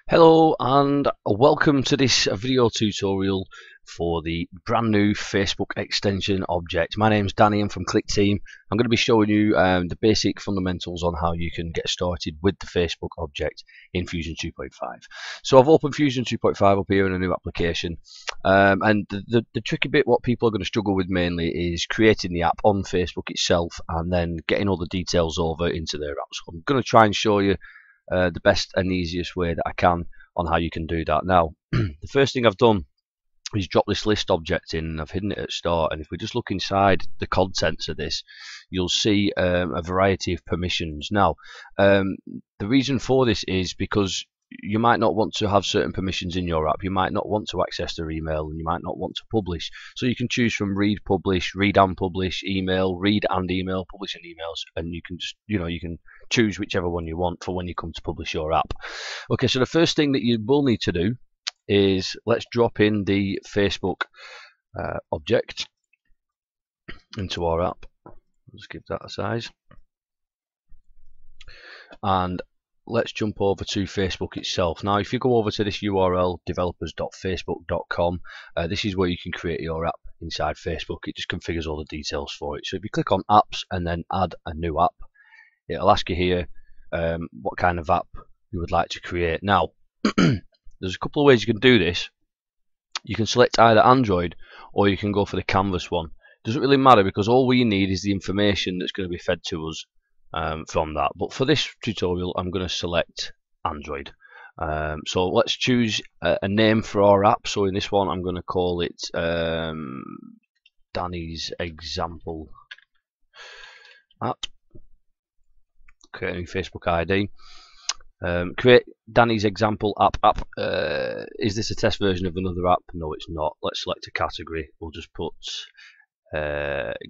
Hello and welcome to this video tutorial for the brand new Facebook extension object. My name's Danny, I'm from ClickTeam. I'm going to be showing you the basic fundamentals on how you can get started with the Facebook object in Fusion 2.5. So I've opened Fusion 2.5 up here in a new application, and the tricky bit, what people are going to struggle with mainly, is creating the app on Facebook itself and then getting all the details over into their app. So I'm going to try and show you the best and easiest way that I can on how you can do that. Now, the first thing I've done is drop this list object in, and I've hidden it at start. And if we just look inside the contents of this, you'll see a variety of permissions. Now, the reason for this is because you might not want to have certain permissions in your app. You might not want to access their email, and you might not want to publish. So you can choose from read, publish, read and publish, email, read and email, publish and emails, and you can just, you can choose whichever one you want for when you come to publish your app. Okay, so the first thing that you will need to do is let's drop in the Facebook object into our app. Let's give that a size, and let's jump over to Facebook itself. Now, if you go over to this URL, developers.facebook.com, this is where you can create your app inside Facebook. It just configures all the details for it. So if you click on apps and then add a new app, it'll ask you here what kind of app you would like to create. Now, there's a couple of ways you can do this. You can select either Android or you can go for the Canvas one. Doesn't really matter, because all we need is the information that's going to be fed to us from that. But for this tutorial, I'm going to select Android. So let's choose a name for our app. So in this one, I'm going to call it Danny's Example App. Create a new Facebook ID. Create Danny's Example App. Is this a test version of another app? No, it's not. Let's select a category. We'll just put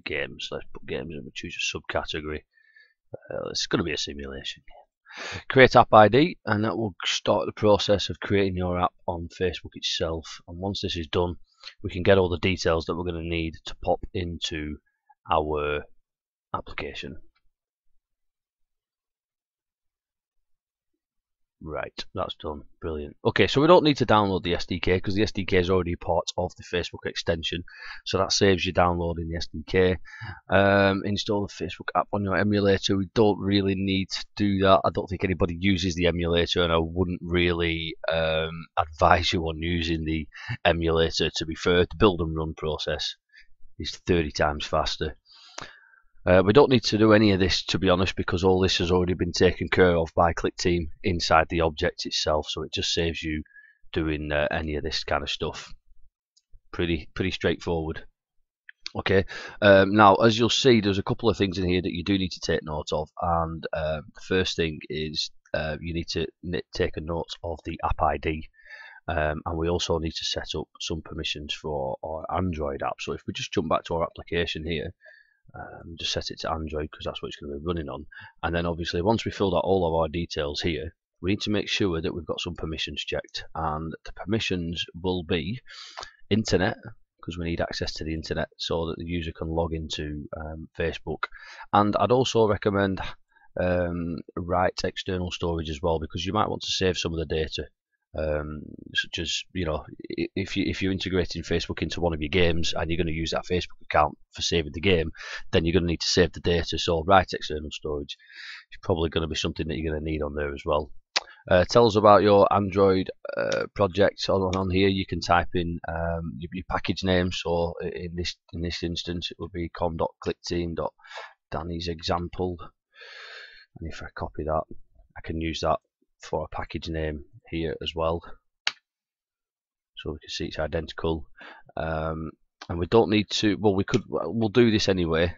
games. Let's put games and we'll choose a subcategory. It's going to be a simulation. Create app ID, and that will start the process of creating your app on Facebook itself. And once this is done, we can get all the details that we're going to need to pop into our application. Right, that's done. Brilliant. Okay, so we don't need to download the SDK because the SDK is already part of the Facebook extension, so that saves you downloading the SDK. Install the Facebook app on your emulator. We don't really need to do that. I don't think anybody uses the emulator, and I wouldn't really advise you on using the emulator. To be fair, the build and run process is 30 times faster. We don't need to do any of this, to be honest, because all this has already been taken care of by ClickTeam inside the object itself, so it just saves you doing any of this kind of stuff. Pretty straightforward. Okay, now as you'll see, there's a couple of things in here that you do need to take note of, and the first thing is you need to take a note of the app ID. And we also need to set up some permissions for our Android app. So if we just jump back to our application here, just set it to Android because that's what it's going to be running on. And then obviously once we filled out all of our details here, we need to make sure that we've got some permissions checked, and the permissions will be internet, because we need access to the internet so that the user can log into Facebook. And I'd also recommend write external storage as well, because you might want to save some of the data. Such as, if you're integrating Facebook into one of your games and you're going to use that Facebook account for saving the game, then you're going to need to save the data. So write external storage is probably going to be something that you're going to need on there as well. Tell us about your Android project on here. You can type in your package name. So in this instance, it will be com.clickteam.Danny's Example, and if I copy that, I can use that for a package name here as well, so we can see it's identical. And we don't need to, we'll do this anyway.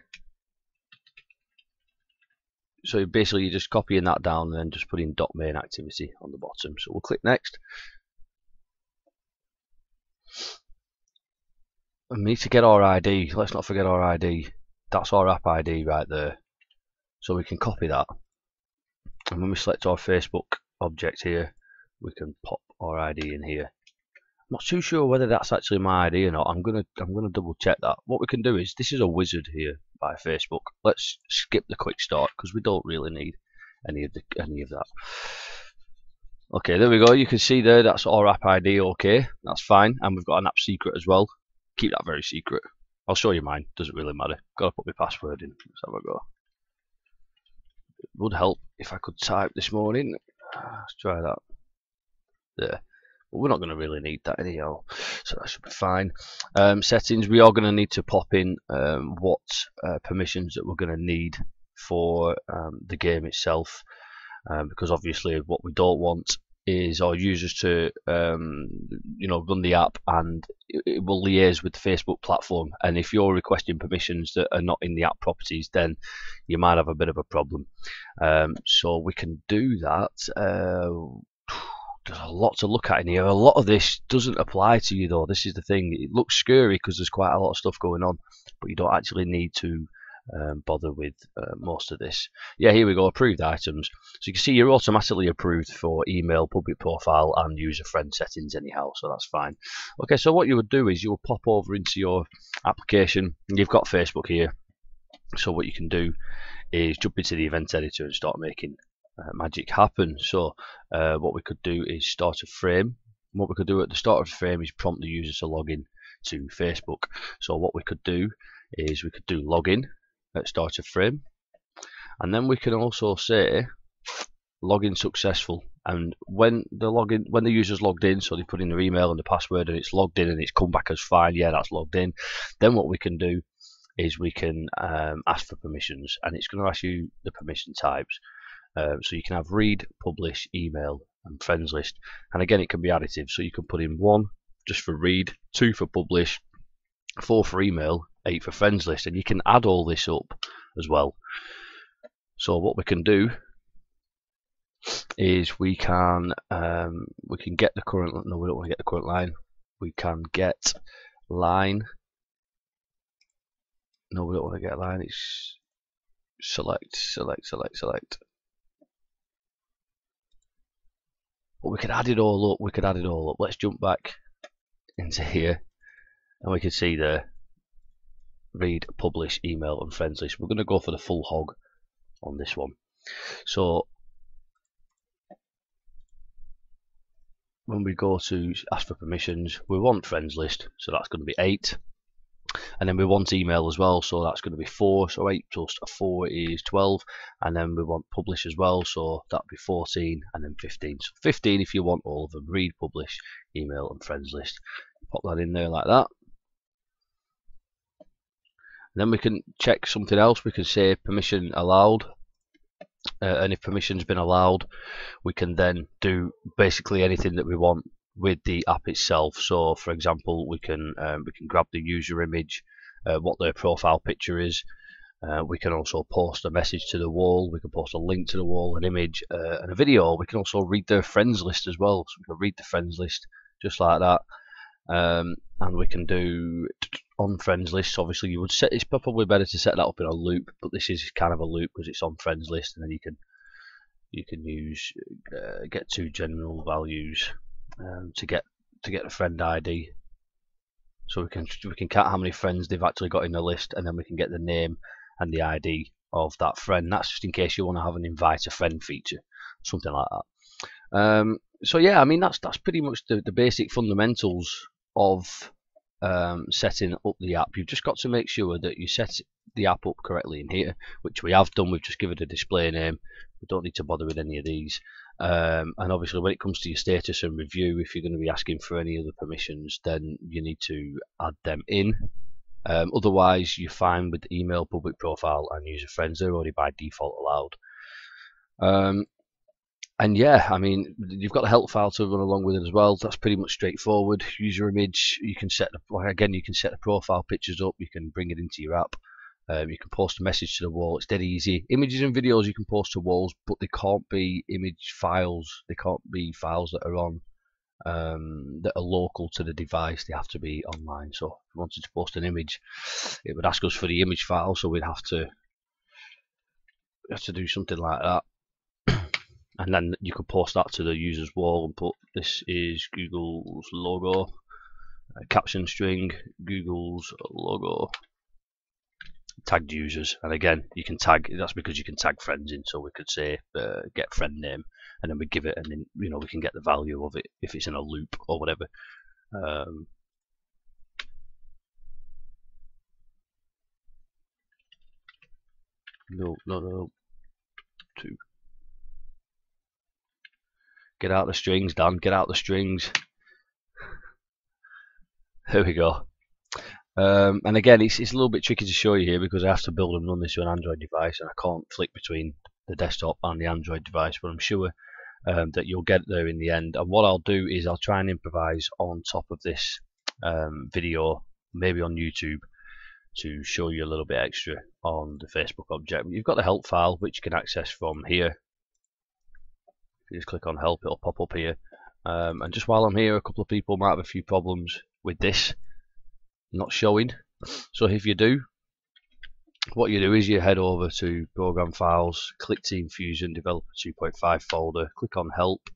So basically you're just copying that down and then just putting .main activity on the bottom. So we'll click next, and we need to get our ID. Let's not forget our ID. That's our app ID right there, so we can copy that, and when we select our Facebook object here, we can pop our ID in here. I'm not too sure whether that's actually my ID or not. I'm gonna double check that. What we can do is, this is a wizard here by Facebook. Let's skip the quick start because we don't really need any of that. Okay, there we go. You can see there that's our app ID. Okay, that's fine, and we've got an app secret as well. Keep that very secret. I'll show you mine. Doesn't really matter. Gotta put my password in. Let's have a go. It would help if I could type this morning. Let's try that. There. But we're not going to really need that anyhow, so that should be fine. Settings, we are going to need to pop in what permissions that we're going to need for the game itself, because obviously what we don't want is our users to run the app and it will liaise with the Facebook platform, and if you're requesting permissions that are not in the app properties, then you might have a bit of a problem. So we can do that. There's a lot to look at in here. A lot of this doesn't apply to you though. This is the thing. It looks scary because there's quite a lot of stuff going on, but you don't actually need to bother with most of this. Yeah, here we go, approved items. So you can see you're automatically approved for email, public profile and user friend settings anyhow, so that's fine. Okay, so what you would do is you will pop over into your application, and you've got Facebook here. So what you can do is jump into the event editor and start making magic happen. So what we could do is start a frame. What we could do at the start of the frame is prompt the user to log in to Facebook. So what we could do is we could do login at start of frame, and then we can also say login successful. And when the user's logged in, so they put in their email and the password and it's logged in and it's come back as fine, yeah, that's logged in, then what we can do is we can ask for permissions, and it's going to ask you the permission types. So you can have read, publish, email and friends list, and again it can be additive, so you can put in 1 just for read, 2 for publish, 4 for email, 8 for friends list, and you can add all this up as well. So what we can do is we can get the current, no, we don't want to get the current line, we can get line, no, we don't want to get line, it's select. But we could add it all up. Let's jump back into here and we can see there read, publish, email and friends list. We're going to go for the full hog on this one. So when we go to ask for permissions, we want friends list, so that's going to be 8, and then we want email as well, so that's going to be 4, so 8 plus 4 is 12, and then we want publish as well, so that'll be 14, and then 15. So 15 if you want all of them, read, publish, email and friends list. Pop that in there like that. And then we can check something else. We can say permission allowed, and if permission's been allowed, we can then do basically anything that we want with the app itself. So for example, we can grab the user image, what their profile picture is. We can also post a message to the wall, we can post a link to the wall, an image and a video. We can also read their friends list as well, so we can read the friends list just like that. And we can do on friends list. Obviously you would set, it's probably better to set that up in a loop, but this is kind of a loop because it's on friends list, and then you can use get 2 general values to get the friend ID. So we can count how many friends they've actually got in the list, and then we can get the name and the ID of that friend. That's just in case you want to have an invite a friend feature, something like that. So yeah, I mean that's pretty much the basic fundamentals of setting up the app. You've just got to make sure that you set the app up correctly in here, which we have done. We've just given it a display name. We don't need to bother with any of these. And obviously when it comes to your status and review, if you're going to be asking for any other permissions, then you need to add them in. Otherwise you're fine with email, public profile and user friends. They're already by default allowed. And yeah, I mean, you've got the help file to run along with it as well. That's pretty much straightforward. User image, you can set you can set the profile pictures up. You can bring it into your app. You can post a message to the wall. It's dead easy. Images and videos you can post to walls, but they can't be image files. They can't be files that are on that are local to the device. They have to be online. So if we wanted to post an image, it would ask us for the image file. So we'd have to do something like that. And then you could post that to the user's wall and put, this is Google's logo, caption string, Google's logo, tagged users. And again, you can tag, that's because you can tag friends in, so we could say get friend name and then we give it, and then we can get the value of it if it's in a loop or whatever. No. 2. Get out the strings, Dan. Get out the strings. There we go. And again, it's a little bit tricky to show you here because I have to build and run this on an Android device, and I can't flick between the desktop and the Android device, but I'm sure that you'll get there in the end. And what I'll do is I'll try and improvise on top of this video, maybe on YouTube, to show you a little bit extra on the Facebook object. You've got the help file, which you can access from here. If you just click on help, it'll pop up here. And just while I'm here, a couple of people might have a few problems with this not showing. So if you do, what you do is you head over to Program Files, click Team Fusion Developer 2.5 folder, click on Help.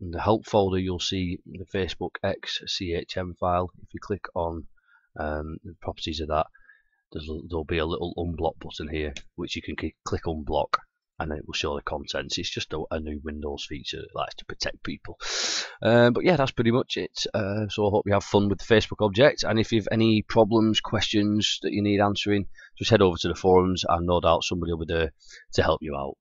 In the Help folder, you'll see the Facebook X CHM file. If you click on the properties of that, there'll be a little unblock button here, which you can click unblock, and then it will show the contents. It's just a new Windows feature that likes to protect people. But yeah, that's pretty much it. So I hope you have fun with the Facebook object, and if you have any problems, questions that you need answering, just head over to the forums, and no doubt somebody will be there to help you out.